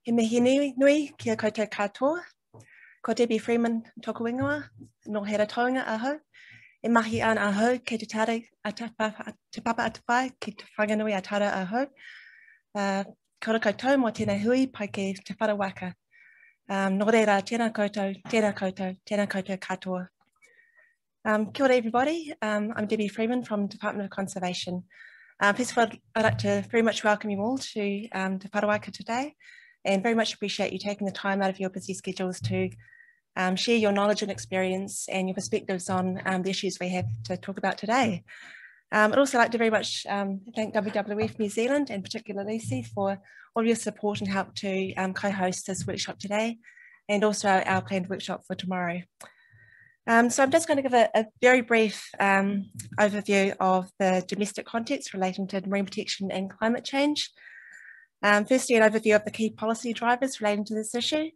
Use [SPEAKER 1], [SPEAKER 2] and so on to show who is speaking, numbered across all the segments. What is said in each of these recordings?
[SPEAKER 1] He mihi nui kia koutou katoa, ko Debbie Freeman tōku ingoa, no hera taonga aho, e mahi ana aho ke te tare te papa atawhai ki te whanganui a tara aho. Kia ora koutou mō tēnei hui pai ke te wharawaka. Nō reira, tēnā koutou katoa. Kia ora everybody, I'm Debbie Freeman from Department of Conservation. First of all, I'd like to very much welcome you all to Te Wharawaka today, and very much appreciate you taking the time out of your busy schedules to share your knowledge and experience and your perspectives on the issues we have to talk about today. I'd also like to very much thank WWF New Zealand and particularly Lucy for all your support and help to co-host this workshop today, and also our planned workshop for tomorrow. So I'm just going to give a very brief overview of the domestic context relating to marine protection and climate change. Firstly, an overview of the key policy drivers relating to this issue,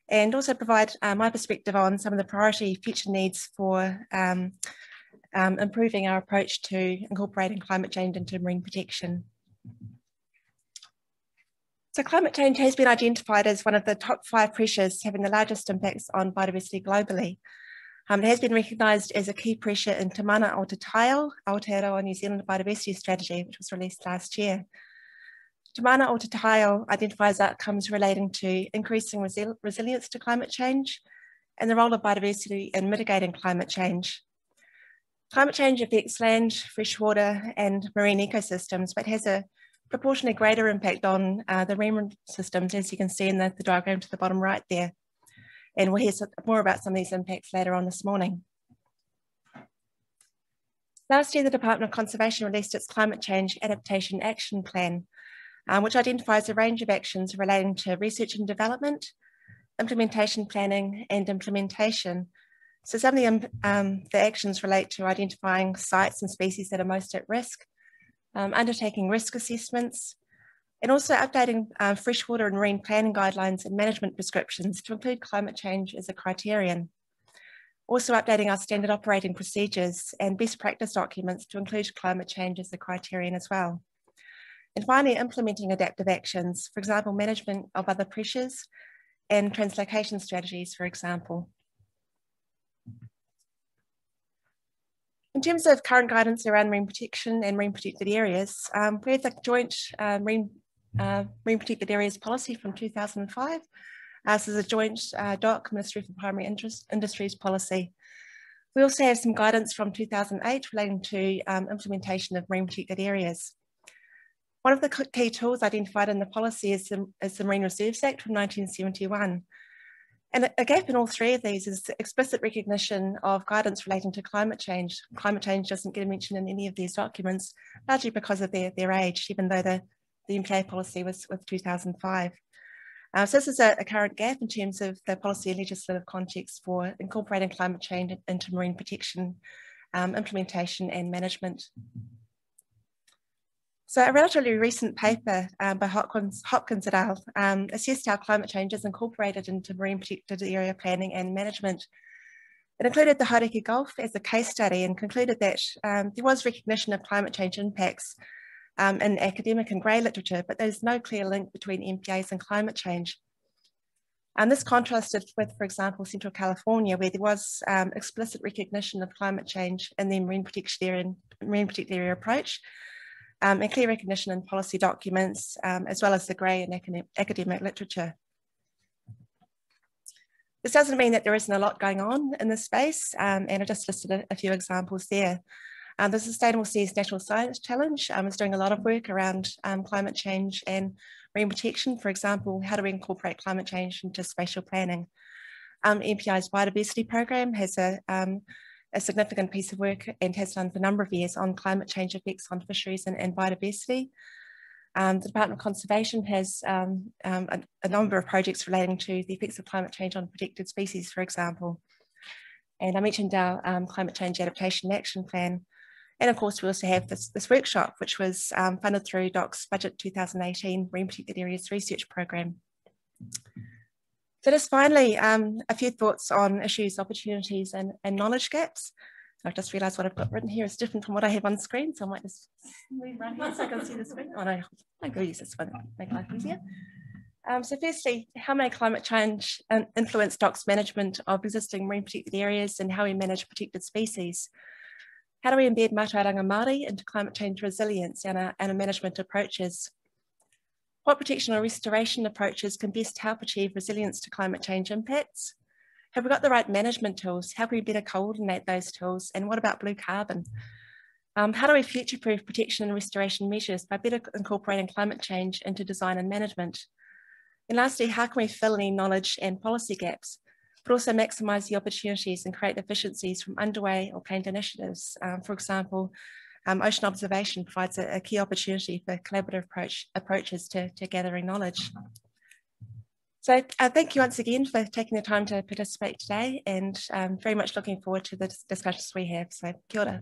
[SPEAKER 1] and also provide my perspective on some of the priority future needs for improving our approach to incorporating climate change into marine protection. So climate change has been identified as one of the top 5 pressures having the largest impacts on biodiversity globally. It has been recognised as a key pressure in Te Mana o Te Taio, Aotearoa New Zealand biodiversity strategy, which was released last year. Te Mana o Te Taio identifies outcomes relating to increasing resilience to climate change and the role of biodiversity in mitigating climate change. Climate change affects land, freshwater and marine ecosystems, but has a proportionally greater impact on the marine systems, as you can see in the diagram to the bottom right there. And we'll hear more about some of these impacts later on this morning. Last year, the Department of Conservation released its Climate Change Adaptation Action Plan, which identifies a range of actions relating to research and development, implementation planning and implementation. So some of the actions relate to identifying sites and species that are most at risk, undertaking risk assessments, and also updating freshwater and marine planning guidelines and management prescriptions to include climate change as a criterion. Also updating our standard operating procedures and best practice documents to include climate change as a criterion as well. And finally, implementing adaptive actions, for example, management of other pressures and translocation strategies, for example. In terms of current guidance around marine protection and marine protected areas, we have the joint marine protected areas policy from 2005. This is a joint Ministry for Primary Industries policy. We also have some guidance from 2008 relating to implementation of marine protected areas. One of the key tools identified in the policy is the Marine Reserves Act from 1971. And a gap in all 3 of these is explicit recognition of guidance relating to climate change. Climate change doesn't get mentioned in any of these documents, largely because of their age, even though the MPA policy was 2005. So this is a current gap in terms of the policy and legislative context for incorporating climate change into marine protection, implementation and management. So a relatively recent paper by Hopkins et al. Assessed how climate change is incorporated into marine protected area planning and management. It included the Hauraki Gulf as a case study and concluded that there was recognition of climate change impacts in academic and grey literature, but there's no clear link between MPAs and climate change. And this contrasted with, for example, Central California, where there was explicit recognition of climate change in the marine protected area approach, and clear recognition in policy documents, as well as the grey and academic literature. This doesn't mean that there isn't a lot going on in this space, and I just listed a few examples there. The Sustainable Seas National Science Challenge is doing a lot of work around climate change and marine protection. For example, how do we incorporate climate change into spatial planning? MPI's biodiversity program has a significant piece of work and has done for a number of years on climate change effects on fisheries and biodiversity. The Department of Conservation has a number of projects relating to the effects of climate change on protected species, for example. And I mentioned our Climate Change Adaptation Action Plan. And of course, we also have this workshop, which was funded through DOC's Budget 2018 Marine Protected Areas Research Program. So just finally, a few thoughts on issues, opportunities and knowledge gaps. I've just realised what I've got written here is different from what I have on screen, so I might just move right here so I can see the screen. Oh no, I go use this one, make life easier. So firstly, how may climate change influence DOC's management of existing marine protected areas and how we manage protected species? How do we embed Mātauranga Māori into climate change resilience and our management approaches? What protection or restoration approaches can best help achieve resilience to climate change impacts? Have we got the right management tools? How can we better coordinate those tools? And what about blue carbon? How do we future-proof protection and restoration measures by better incorporating climate change into design and management? And lastly, how can we fill any knowledge and policy gaps, but also maximise the opportunities and create efficiencies from underway or planned initiatives? For example, ocean observation provides a key opportunity for collaborative approaches to gathering knowledge. So thank you once again for taking the time to participate today, and very much looking forward to the discussions we have. So kia ora.